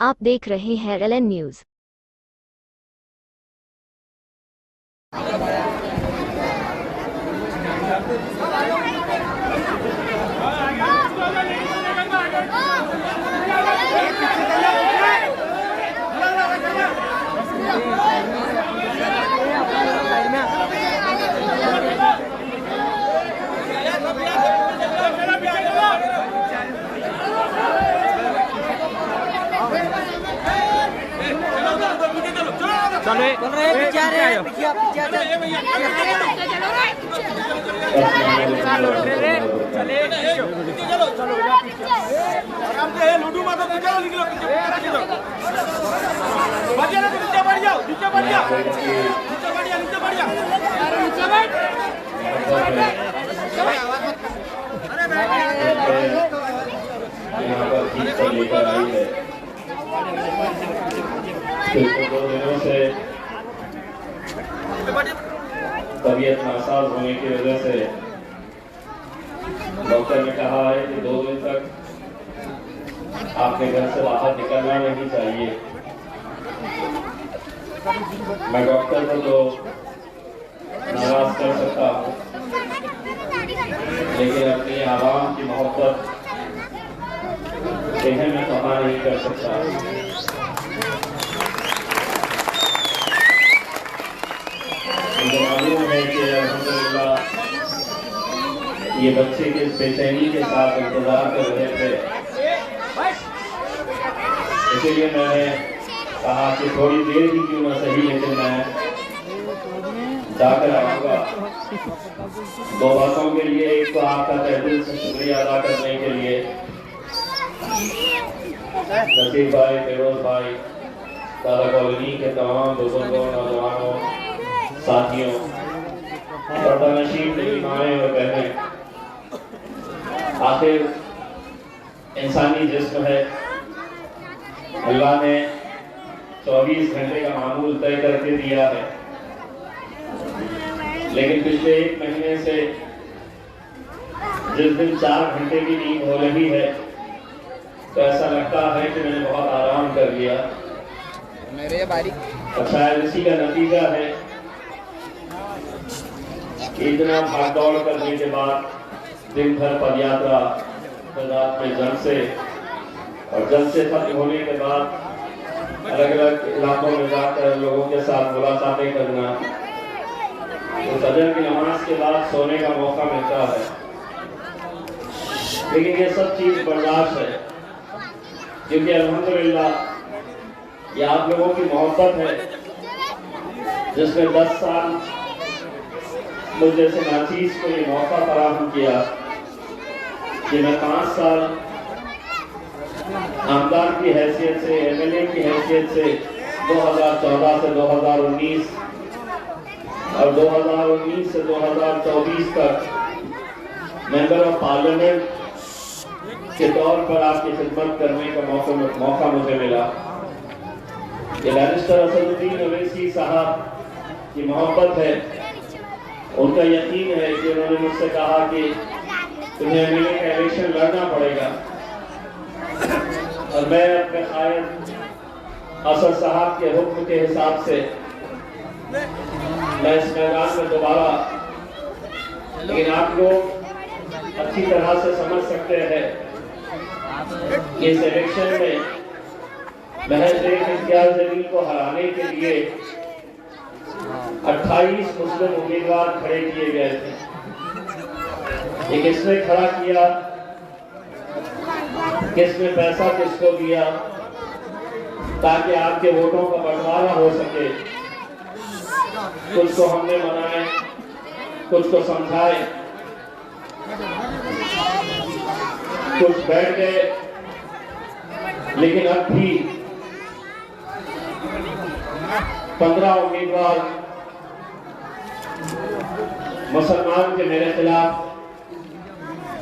आप देख रहे हैं LN न्यूज। चलो पीछे आयो चलो आराम से लूडू मत निकलो निकलो बढ़िया ना नीचे बढ़ जाओ नीचे बढ़ जाओ नीचे बढ़ जाओ नीचे बढ़ जाओ नीचे बैठ अरे पिछले 2 दिनों से तबीयत नासाज होने की वजह से डॉक्टर ने कहा है कि 2 दिन तक आपके घर से बाहर निकलना नहीं चाहिए। मैं डॉक्टर को तो नाराज कर सकता हूँ, लेकिन अपनी आवाम की मोहब्बत इन्हें मैं कहा नहीं कर सकता। मुझे मालूम है कि अल्हम्दुलिल्लाह ये बच्चे के बेचैनी के साथ इंतजार कर रहे थे, इसीलिए मैंने कहा कि थोड़ी देर ही क्यों ना सही, लेकिन मैं जाकर आऊँगा। 2 बातों के लिए, एक तो आपका तहे दिल से शुक्रिया अदा करने के लिए नसीब भाई, फिरोज भाई, दादा कॉलोनी के तमाम बुजुर्गों, नौजवानों, साथियों, पर्दानशीन माएँ और बहनें, आखिर इंसानी जिस्म है, अल्लाह ने 24 घंटे का मामूल तय करके दिया है, लेकिन पिछले 1 महीने से जिस दिन 4 घंटे की नींद हो रही है तो ऐसा लगता है कि मैंने बहुत आराम कर लिया। और शायद इसी का नतीजा है इतना भाग दौड़ करने के बाद, दिन भर पदयात्रा, रात में जलसे, और जलसे खत्म होने के बाद अलग अलग इलाकों में जाकर लोगों के साथ मुलाकातें करना, तो फजर की नमाज के बाद सोने का मौका मिलता है। लेकिन ये सब चीज बर्दाश्त है, क्योंकि अल्हम्दुलिल्लाह ये आप लोगों की मोहब्बत है जिसने 10 साल मुझ जैसे नाचीज को ये मौका फराहम किया कि मैं 5 साल आमदार की हैसियत से, MLA की हैसियत से 2014 से 2019 और 2019 से 2024 तक मेंबर ऑफ पार्लियामेंट के तौर पर आपकी खिदमत करने का मौका मुझे मिला। ये बैरिस्टर असदुद्दीन ओवैसी साहब की मोहब्बत है, उनका यकीन है कि उन्होंने मुझसे कहा कि तुम्हें MLA का इलेक्शन लड़ना पड़ेगा, और मैं अपने कायद असद साहब के हुक्म के हिसाब से मैं इस मैदान में दोबारा, लेकिन आप लोग अच्छी तरह से समझ सकते हैं कि इस इलेक्शन में महज एक इम्तियाज जलील को हराने के लिए 28 मुस्लिम उम्मीदवार खड़े किए गए थे। ये किसने खड़ा किया, किसने पैसा किसको दिया, ताकि आपके वोटों का बंटवारा हो सके। कुछ को हमने मनाए, कुछ को समझाए, कुछ बैठ गए, लेकिन अब भी 15 उम्मीदवार मुसलमान के मेरे खिलाफ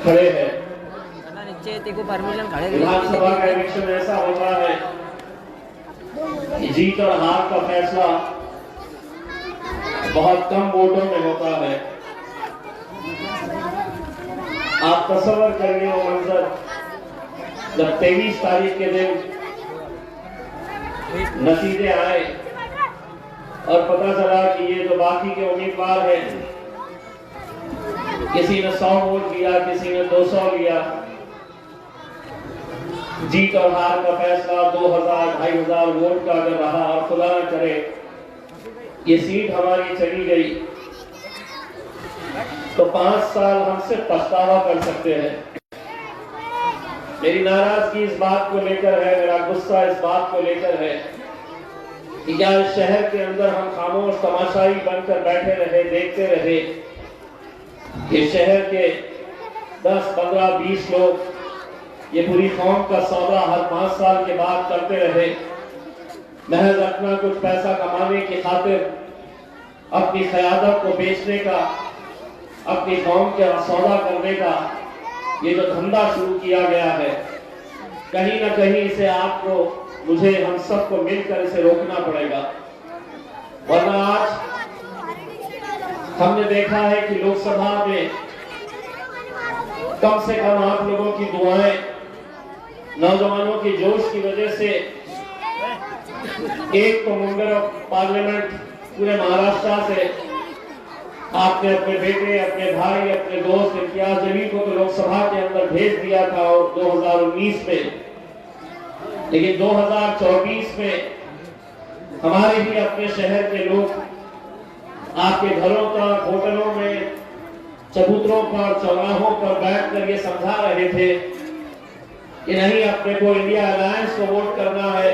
खड़े हैं। विधानसभा का इलेक्शन ऐसा होता है कि जीत और हार का फैसला बहुत कम वोटों में होता है। आप तसव्वुर करिए वो मंजर जब 23 तारीख के दिन नतीजे आए और पता चला कि ये जो बाकी के उम्मीदवार हैं, किसी ने 100 वोट लिया, किसी ने 200 लिया। जीत और हार का फैसला 2000 2500 वोट का अगर रहा और खुदा न करे ये सीट हमारी चली गई तो 5 साल हम सिर्फ पछतावा कर सकते हैं। मेरी नाराजगी इस बात को लेकर है, मेरा गुस्सा इस बात को लेकर है कि क्या इस शहर के अंदर हम खामोश तमाशाई बनकर बैठे रहे, देखते रहे कि शहर के 10, 15, 20 लोग ये पूरी कौम का सौदा हर 5 साल के बाद करते रहे, महज अपना कुछ पैसा कमाने की खातिर अपनी क़यादत को बेचने का, अपनी कौम के सौदा करने का ये जो धंधा शुरू किया गया है, कहीं ना कहीं इसे आपको, मुझे, हम सबको मिलकर इसे रोकना पड़ेगा। वरना आज हमने देखा है कि लोकसभा में कम से कम आप लोगों की दुआएं, नौजवानों की जोश की वजह से एक तो मेंबर ऑफ पार्लियामेंट पूरे महाराष्ट्र से आपने अपने बेटे, अपने भाई, अपने दोस्त इम्तियाज जलील को तो लोकसभा के अंदर भेज दिया था और 2019 में, लेकिन 2024 में हमारे ही अपने शहर के लोग आपके घरों तक, होटलों में, चबूतरों पर, चौराहों पर बैठकर ये समझा रहे थे कि नहीं, अपने को इंडिया अलायंस को वोट करना है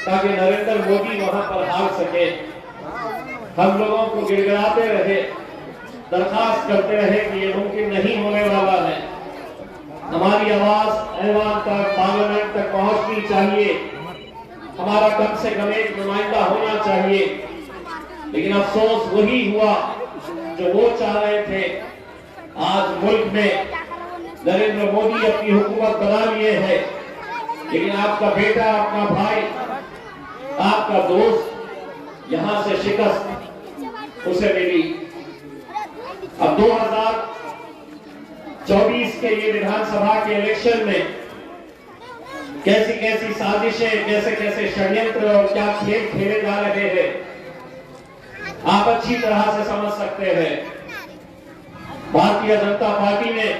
ताकि नरेंद्र मोदी वहां पर हार सके। हम लोगों को गिड़गिड़ाते रहे, दरखास्त करते रहे कि ये मुमकिन नहीं होने वाला है, हमारी आवाज ऐवान तक, पार्लियामेंट तक पहुंचनी चाहिए, हमारा कम से कम एक नुमाइंदा होना चाहिए। लेकिन अफसोस वही हुआ जो वो चाह रहे थे। आज मुल्क में नरेंद्र मोदी अपनी हुकूमत बना लिए है, लेकिन आपका बेटा, आपका भाई, आपका दोस्त यहां से शिकस्त उसे मिली। अब 2024 के ये विधानसभा के इलेक्शन में कैसी कैसी साजिशें, कैसे कैसे षड्यंत्र और क्या खेल खेले जा रहे हैं, आप अच्छी तरह से समझ सकते हैं। भारतीय जनता पार्टी ने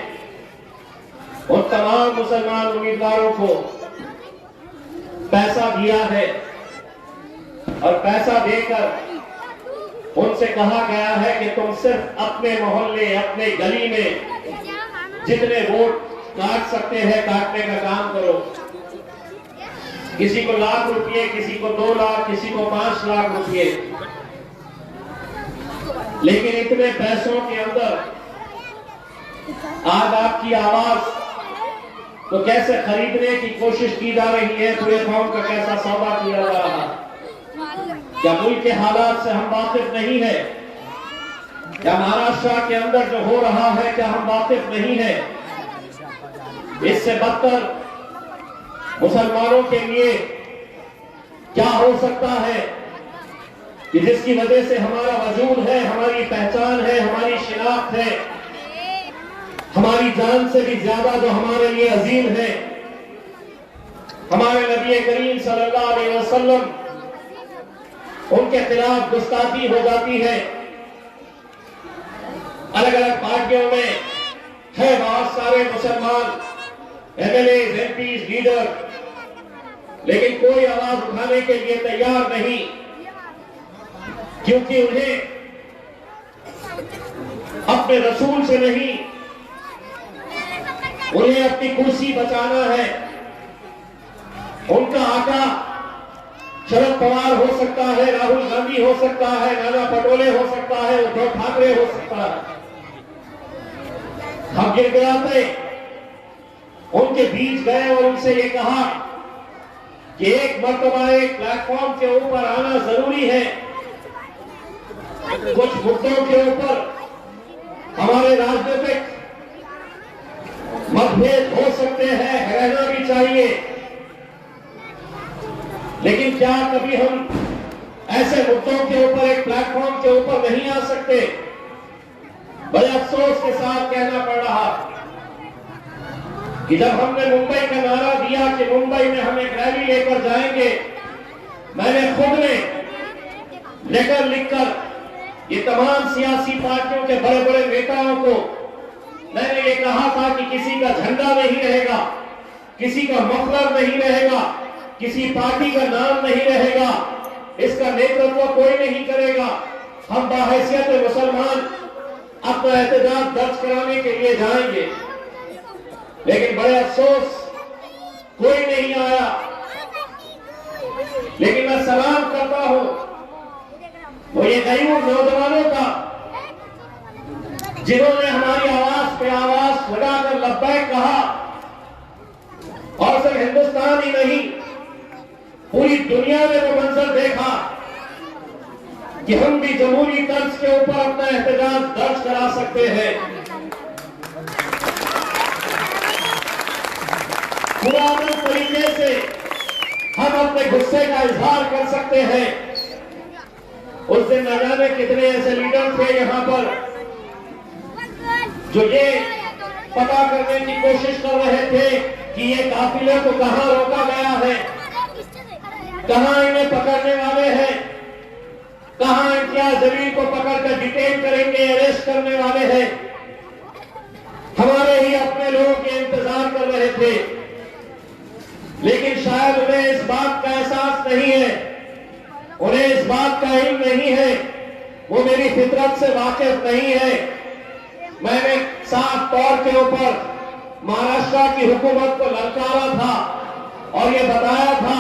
उन तमाम मुसलमान उम्मीदवारों को पैसा दिया है और पैसा देकर उनसे कहा गया है कि तुम सिर्फ अपने मोहल्ले, अपने गली में जितने वोट काट सकते हैं काटने का काम करो। किसी को लाख रुपए, किसी को 2 लाख, किसी को 5 लाख रुपए। लेकिन इतने पैसों के अंदर आज आपकी आवाज तो कैसे खरीदने की कोशिश की जा रही है, पूरे कौम का कैसा सौदा किया जा रहा है। क्या मुल्क के हालात से हम वाकिफ नहीं है? क्या महाराष्ट्र के अंदर जो हो रहा है क्या हम वाकिफ नहीं है? इससे बदतर मुसलमानों के लिए क्या हो सकता है कि जिसकी वजह से हमारा वजूद है, हमारी पहचान है, हमारी शिनाख्त है, हमारी जान से भी ज्यादा जो हमारे लिए अजीम है, हमारे नबी करीम सल्लल्लाहु अलैहि वसल्लम, उनके खिलाफ गुस्ताखी हो जाती है। अलग अलग पार्टियों में है बहुत सारे मुसलमान एमएलए, एमपी, लीडर, लेकिन कोई आवाज उठाने के लिए तैयार नहीं, क्योंकि उन्हें अपने रसूल से नहीं, उन्हें अपनी कुर्सी बचाना है। उनका आका शरद पवार हो सकता है, राहुल गांधी हो सकता है, नाना पटोले हो सकता है, उद्धव ठाकरे हो सकता है। हम गिड़गिड़ाते उनके बीच गए और उनसे ये कहा कि एक मर्तबा एक प्लेटफॉर्म के ऊपर आना जरूरी है। कुछ मुद्दों के ऊपर हमारे राजनीतिक मतभेद हो सकते हैं, रहना भी चाहिए, लेकिन क्या कभी हम ऐसे मुद्दों के ऊपर एक प्लेटफॉर्म के ऊपर नहीं आ सकते? बड़े अफसोस के साथ कहना पड़ रहा कि जब हमने मुंबई का नारा दिया कि मुंबई में हम एक रैली लेकर जाएंगे मैंने खुद ने लेटर लिखकर ये तमाम सियासी पार्टियों के बड़े बड़े नेताओं को मैंने ये कहा था कि किसी का झंडा नहीं रहेगा, किसी का मफलर नहीं रहेगा, किसी पार्टी का नाम नहीं रहेगा, इसका नेतृत्व कोई नहीं करेगा। हम बाहैसियत मुसलमान अपना एहतजाज दर्ज कराने के लिए जाएंगे, लेकिन बड़े अफसोस कोई नहीं आया। लेकिन मैं सलाम करता हूं वो ये गरीब नौजवानों का जिन्होंने हमारी आवाज पे आवाज लगाकर लब्बैक कहा, और सिर्फ हिंदुस्तान ही नहीं पूरी दुनिया में वो मंजर देखा कि हम भी जमहूरी तर्ज के ऊपर अपना एहतजाज दर्ज करा सकते हैं। पुराने तरीके से हम अपने गुस्से का इजहार कर सकते हैं। उस दिन न जाने कितने ऐसे लीडर थे यहां पर जो ये पता करने की कोशिश कर रहे थे कि ये काफिले को कहां रोका गया है, कहां इन्हें पकड़ने वाले हैं, कहां इम्तियाज जलील को पकड़कर डिटेन करेंगे, अरेस्ट करने वाले हैं। हमारे ही अपने लोग ये इंतजार कर रहे थे, लेकिन शायद उन्हें इस बात का एहसास नहीं है, उन्हें इस बात का इल्म नहीं है, वो मेरी फितरत से वाकिफ नहीं है। मैंने साफ तौर के ऊपर महाराष्ट्र की हुकूमत को ललकारा था और ये बताया था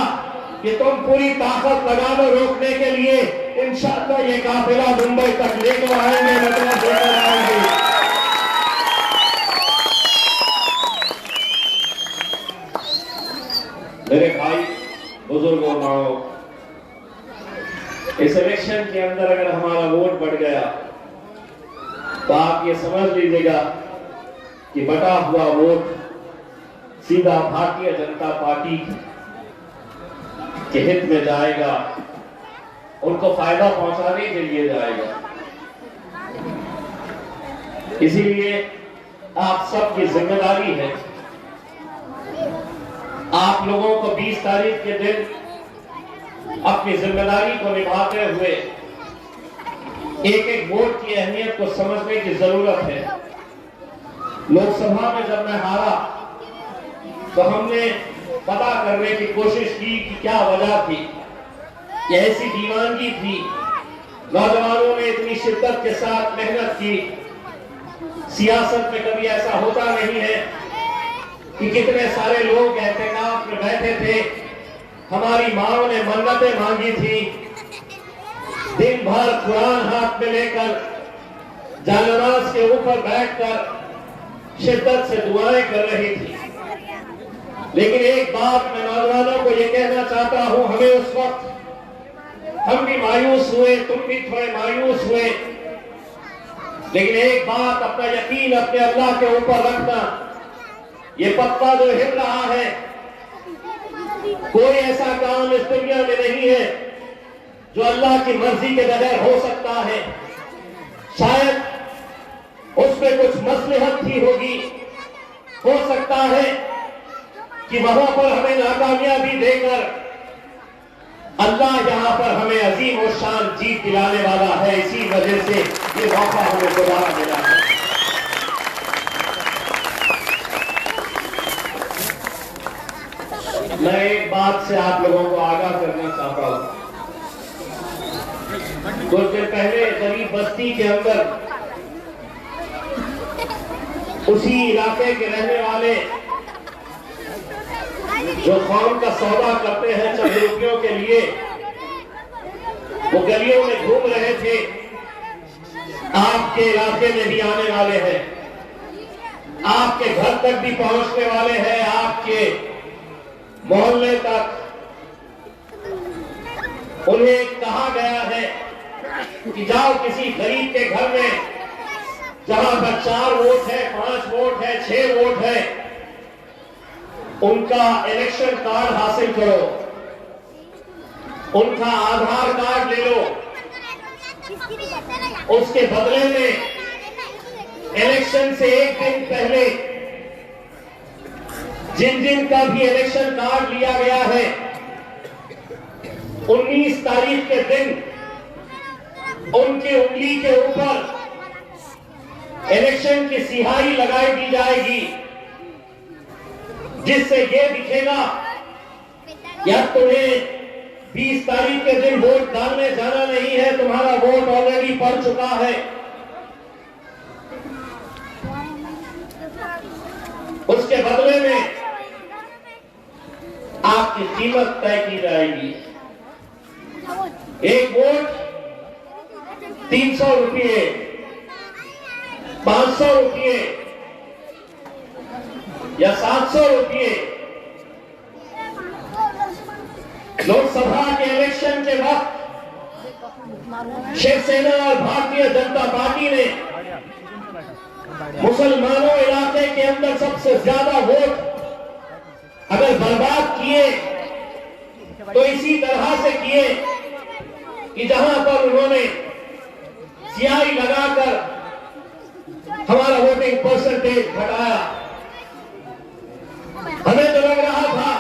कि तुम पूरी ताकत लगा लो रोकने के लिए, इंशाअल्लाह ये काफिला मुंबई तक लेकर आएंगे, मतलब लेकर आएंगे। मेरे भाई बुजुर्गों, माओ, इस इलेक्शन के अंदर अगर हमारा वोट बढ़ गया तो आप ये समझ लीजिएगा कि बटा हुआ वोट सीधा भारतीय जनता पार्टी के हित में जाएगा, उनको फायदा पहुंचाने के लिए जाएगा। इसीलिए आप सबकी जिम्मेदारी है, आप लोगों को 20 तारीख के दिन अपनी जिम्मेदारी को निभाते हुए एक एक वोट की अहमियत को समझने की जरूरत है। लोकसभा में जब मैं हारा तो हमने पता करने की कोशिश की कि क्या वजह थी। यह ऐसी दीवानगी थी, नौजवानों ने इतनी शिद्दत के साथ मेहनत की। सियासत में कभी ऐसा होता नहीं है कि कितने सारे लोग एहतिकाफ में बैठे थे, हमारी माओ ने मन्नतें मांगी थी, दिन भर कुरान हाथ में लेकर जानमाज के ऊपर बैठकर शिद्दत से दुआएं कर रही थी। लेकिन एक बात मैं नौजवानों को यह कहना चाहता हूं, हमें उस वक्त हम भी मायूस हुए, तुम भी थोड़े मायूस हुए, लेकिन एक बात, अपना यकीन अपने अल्लाह के ऊपर रखना। ये पत्ता जो हिल रहा है, कोई ऐसा काम इस दुनिया में नहीं है जो अल्लाह की मर्जी के बगैर हो सकता है। शायद उसमें कुछ मसलहत ही होगी, हो सकता है कि वहां पर हमें नाकामयाबी देकर अल्लाह यहां पर हमें अजीम और शान जीत दिलाने वाला है। इसी वजह से ये मौका हमें दोबारा मिला है। मैं एक बात से आप लोगों को आगाह करना चाहता हूं। कुछ दिन पहले गरीब बस्ती के अंदर उसी इलाके के रहने वाले जो कौम का सौदा करते हैं चंद रुपयों के लिए, वो गलियों में घूम रहे थे। आपके इलाके में भी आने वाले हैं, आपके घर तक भी पहुंचने वाले हैं, आपके मोहल्ले तक। उन्हें कहा गया है कि जाओ किसी गरीब के घर में जहां पर 4 वोट है, 5 वोट है, 6 वोट है, उनका इलेक्शन कार्ड हासिल करो, उनका आधार कार्ड ले लो, उसके बदले में इलेक्शन से एक दिन पहले जिन जिन का भी इलेक्शन कार्ड लिया गया है, 19 तारीख के दिन उनकी उंगली के ऊपर इलेक्शन की सिहाई लगाई दी जाएगी, जिससे यह दिखेगा या तुम्हें 20 तारीख के दिन वोट डालने जाना नहीं है, तुम्हारा वोट ऑलरेडी पड़ चुका है। उसके बदले में आपकी कीमत तय की जाएगी। एक वोट 300 रुपये, 500 रुपये या 700 रुपये। लोकसभा के इलेक्शन के वक्त शिवसेना और भारतीय जनता पार्टी ने मुसलमानों इलाके के अंदर सबसे ज्यादा वोट अगर बर्बाद किए तो इसी तरह से किए कि जहां पर उन्होंने सियाही लगाकर हमारा वोटिंग परसेंटेज घटाया। हमें तो लग रहा था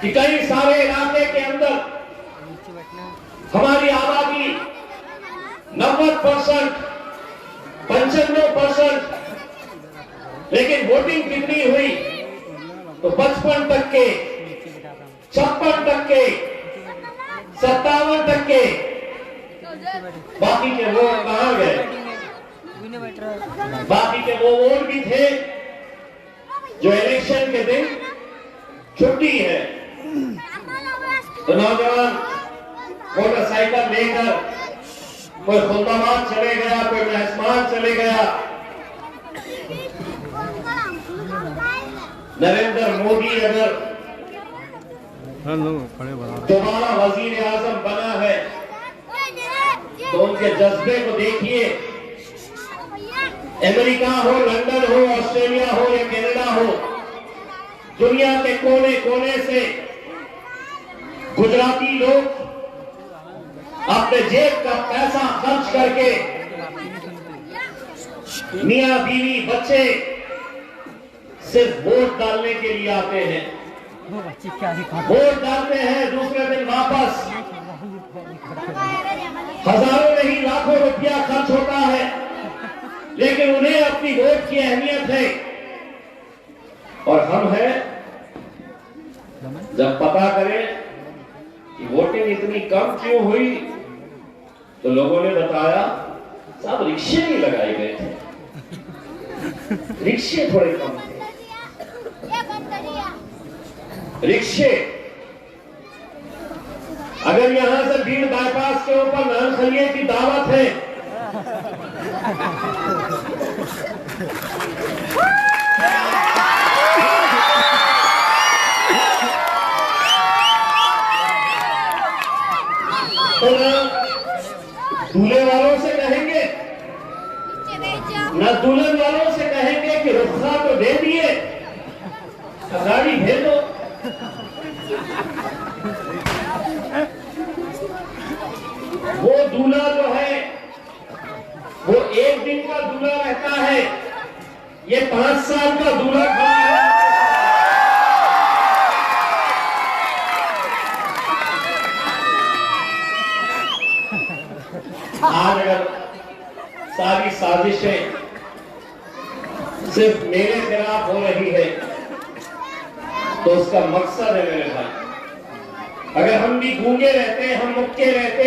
कि कई सारे इलाके के अंदर हमारी आबादी 90%, 95%, लेकिन वोटिंग कितनी हुई तो 55%, 56%, 57%। बाकी के वोट कहां गए? बाकी के वो वोट भी थे जो इलेक्शन के दिन छुट्टी है तो नौजवान मोटरसाइकिल लेकर कोई खुलदाबाद चले गया, कोई महसमान चले गया। नरेंद्र मोदी अगर दोबारा वजीर आजम बना है तो उनके जज्बे को देखिए। अमेरिका हो, लंदन हो, ऑस्ट्रेलिया हो या कनाडा हो, दुनिया के कोने कोने से गुजराती लोग अपने जेब का पैसा खर्च करके मियां बीवी बच्चे सिर्फ वोट डालने के लिए आते हैं। वोट डालते हैं, दूसरे दिन वापस हजारों नहीं लाखों रुपया खर्च होता है, लेकिन उन्हें अपनी वोट की अहमियत है। और हम हैं, जब पता करें कि वोटिंग इतनी कम क्यों हुई तो लोगों ने बताया साहब रिक्शे नहीं लगाए गए थे, रिक्शे थोड़े कम थे। रिक्शे अगर यहां से भीड़ बाईपास के ऊपर नान खलिए की दावत है तो ना दूल्हे वालों से कहेंगे ना दुल्हन वालों से कहेंगे कि रुखसा तो दे दिए, गाड़ी भेजो। वो दूल्हा जो है वो एक दिन का दूल्हा रहता है, ये 5 साल का दूल्हा खड़ा है। आज अगर सारी साजिशें सिर्फ मेरे खिलाफ हो रही है तो उसका मकसद है मेरे भाई। अगर हम भी गूंगे रहते, हम मुक्के रहते,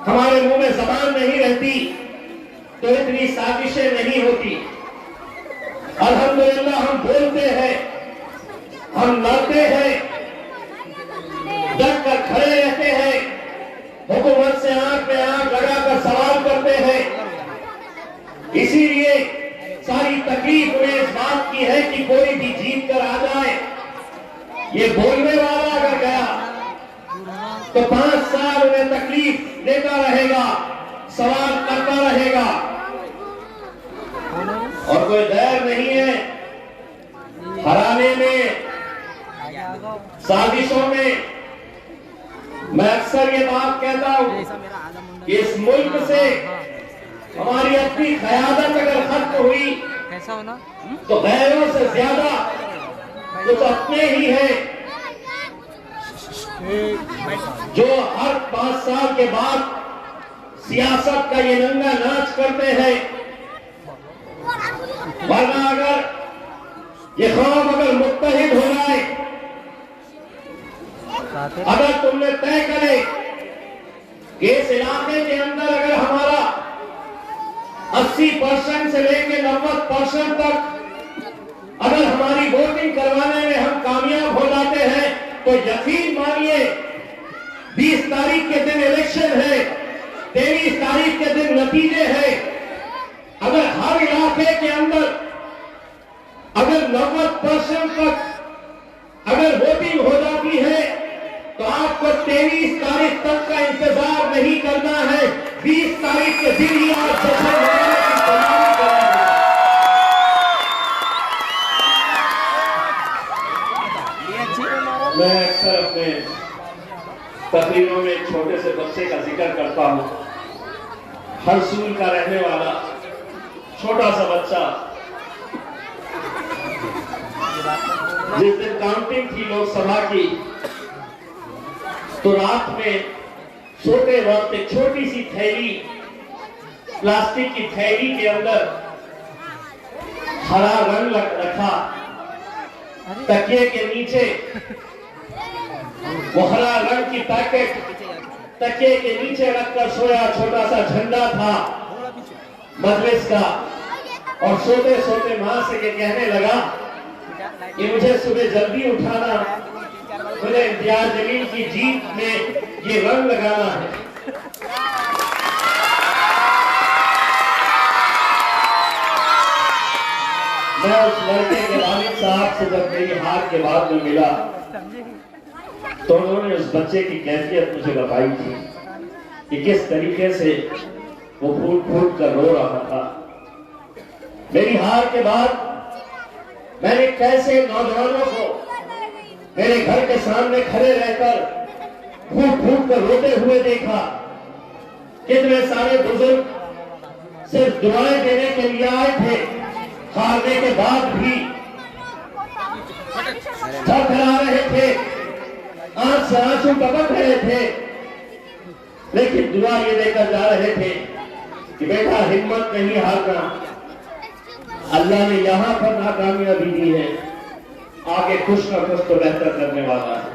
हमारे मुंह में जबान नहीं रहती तो इतनी साजिशें नहीं होती। अल्हम्दुलिल्लाह हम बोलते हैं, हम लड़ते हैं, डट कर खड़े रहते हैं, हुकूमत से आंख पे आंख लगाकर सवाल करते हैं। इसीलिए सारी तकलीफ में इस बात की है कि कोई भी जीत कर आ जाए। ये बोलने वाला अगर गया तो 5 साल में तकलीफ देता रहेगा, सवाल करता रहेगा और कोई डर नहीं है हराने में, साजिशों में। मैं अक्सर ये बात कहता हूं कि इस मुल्क से हमारी अपनी क़यादत अगर खत्म हुई तो गैरों से ज्यादा कुछ अपने ही है। जो हर 5 साल के बाद सियासत का ये नंगा नाच करते हैं। वरना अगर ये कौम अगर मुत्तहिद हो जाए, अगर तुमने तय करे कि इस इलाके के अंदर अगर हमारा 80% से लेकर 90% तक अगर हमारी वोटिंग करवाने में हम कामयाब हो जाते हैं, तो यकीन मानिए 20 तारीख के दिन इलेक्शन है, 23 तारीख के दिन नतीजे हैं। अगर हर इलाके के अंदर अगर 90% तक अगर वोटिंग हो जाती है, तो आपको 23 तारीख तक का इंतजार नहीं करना है, 20 तारीख के दिन ही आप जश्न मनाने की तैयारी करेंगे। मैं अक्सर अपने तकरीरों में एक छोटे से बच्चे का जिक्र करता हूं। हरसूल का रहने वाला छोटा सा बच्चा, जिस दिन काउंटिंग थी लोकसभा की, तो रात में सोते वक्त एक छोटी सी थैली, प्लास्टिक की थैली के अंदर हरा रंग रखा, तकिए के नीचे वो हरा रंग की पैकेट तकिए के नीचे रखकर सोया। छोटा सा झंडा था मजलिस का, और सोते सोते मां से ये कहने लगा कि मुझे सुबह जल्दी उठाना, मुझे इम्तियाज जलील की जीत में ये रंग लगाना है। मैं उस लड़के के वालिद साहब से जब मेरी हार के बाद में मिला, तो उन्होंने उस बच्चे की कैफियत मुझे बताई थी कि किस तरीके से वो फूट फूट कर रो रहा था। मेरी हार के बाद मैंने कैसे नौजवानों को मेरे घर के सामने खड़े रहकर फूट फूट कर रोते हुए देखा। कितने सारे बुजुर्ग सिर्फ दुआएं देने के लिए आए थे, हारने के बाद भी थरथरा रहे थे, आंख से आंसू टपक रहे थे, लेकिन दुआ ये देकर जा रहे थे कि बेटा हिम्मत नहीं हारना, अल्लाह ने यहां पर नाकामयाबी दी है, आगे कुछ न कुछ तो बेहतर करने वाला है।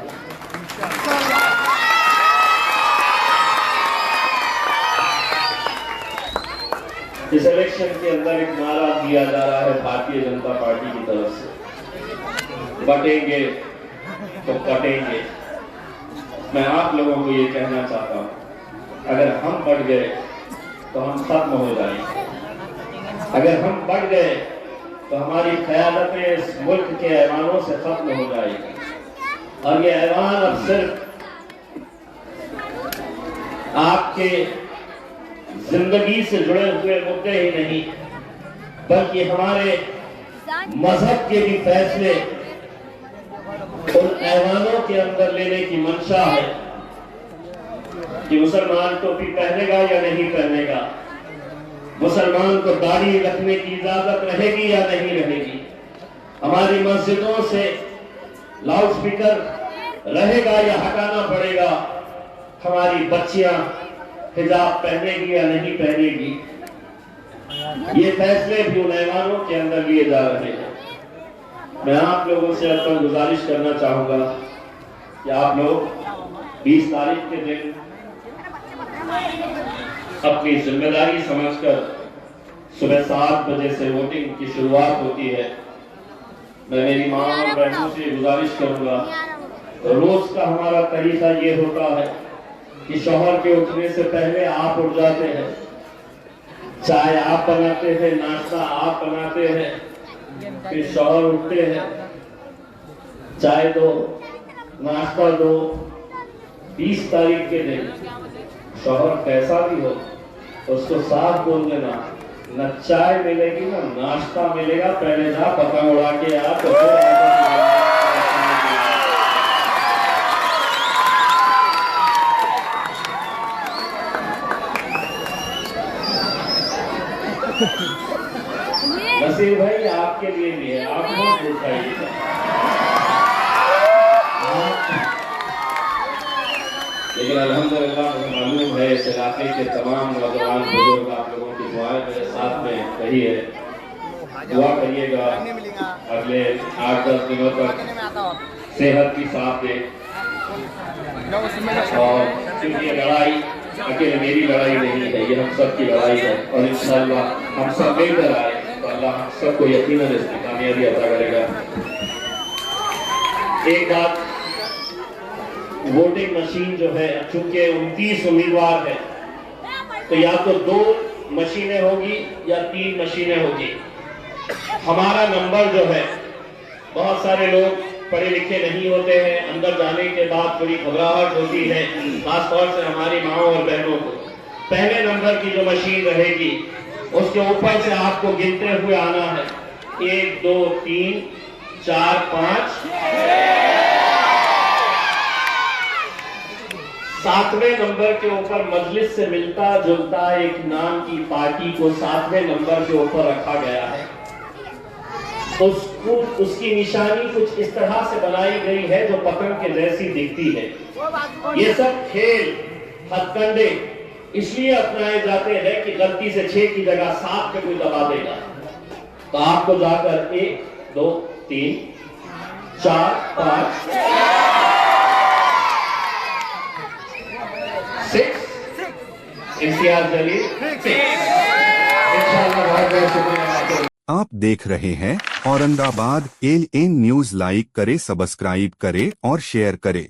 इस इलेक्शन के अंदर एक नारा दिया जा रहा है भारतीय जनता पार्टी की तरफ से, बटेंगे तो कटेंगे। मैं आप लोगों को ये कहना चाहता हूं, अगर हम बढ़ गए तो हम खत्म हो जाएंगे। अगर हम बढ़ गए तो हमारी क़यादतें इस मुल्क के ऐवानों से खत्म हो जाएगी। और ये ऐवान अब सिर्फ आपके जिंदगी से जुड़े हुए मुद्दे ही नहीं, बल्कि हमारे मजहब के भी फैसले उन ऐवानों के अंदर लेने की मंशा है कि मुसलमान टोपी पहनेगा या नहीं पहनेगा, मुसलमान को दाढ़ी रखने की इजाजत रहेगी या नहीं रहेगी, हमारी मस्जिदों से लाउडस्पीकर रहेगा या हटाना पड़ेगा, हमारी बच्चियां हिजाब पहनेगी या नहीं पहनेगी। ये फैसले भी उन ऐवानों के अंदर लिए जा रहे हैं। मैं आप लोगों से अपन गुजारिश करना चाहूंगा कि आप लोग 20 तारीख के दिन अपनी जिम्मेदारी समझकर सुबह 7 बजे से वोटिंग की शुरुआत होती है। मैं मेरी मां और बहनों से गुजारिश करूंगा, रोज का हमारा तरीका ये होता है कि शौहर के उठने से पहले आप उठ जाते हैं, चाय आप बनाते हैं, नाश्ता आप बनाते हैं, फिर शौहर उठते हैं, चाय दो, नाश्ता दो। 20 तारीख के दिन शौहर कैसा भी हो उसको साफ बोल देना, न चाय मिलेगी ना नाश्ता मिलेगा, पहले जा पतंग उड़ा के आप तो नसीर भाई आपके लिए भी है, आप नहीं उठाइएगा। लेकिन अल्हम्दुलिल्लाह मुझे मालूम है इस इलाके के तमाम नौजवान बुजुर्ग आप लोगों की दुआएं मेरे साथ में रही है। दुआ करिएगा अगले 8-10 दिनों तक सेहत की साथ दे। और क्योंकि लड़ाई अकेले मेरी लड़ाई नहीं है, ये हम सब की लड़ाई है और इंशाअल्लाह हम सब मिलकर आए तो अल्लाह हम सबको यकीनन इसमें कामयाबी अता करेगा। एक बात, वोटिंग मशीन जो है चूंकि 29 उम्मीदवार है तो या तो 2 मशीनें होगी या 3 मशीनें होगी। हमारा नंबर जो है, बहुत सारे लोग पढ़े लिखे नहीं होते हैं, अंदर जाने के बाद थोड़ी घबराहट होती है, खासतौर से हमारी माओ और बहनों को। पहले नंबर की जो मशीन रहेगी उसके ऊपर से आपको गिनते हुए आना है 1 2 3 4 5। 7वें नंबर के ऊपर मजलिस से मिलता जुलता एक नाम की पार्टी को 7वें नंबर के ऊपर रखा गया है। उसकी निशानी कुछ इस तरह से बनाई गई है जो पतंग के जैसी दिखती है। ये सब खेल हथकंडे इसलिए अपनाए जाते हैं कि गलती से 6 की जगह 7 पे कोई दबा देगा तो आपको जाकर 1 2 3 4 5 6 इम्तियाज जलील 6। इंशाअल्लाह बहुत बहुत शुक्रिया। आप देख रहे हैं औरंगाबाद ALN न्यूज। लाइक करे, सब्सक्राइब करे और शेयर करे।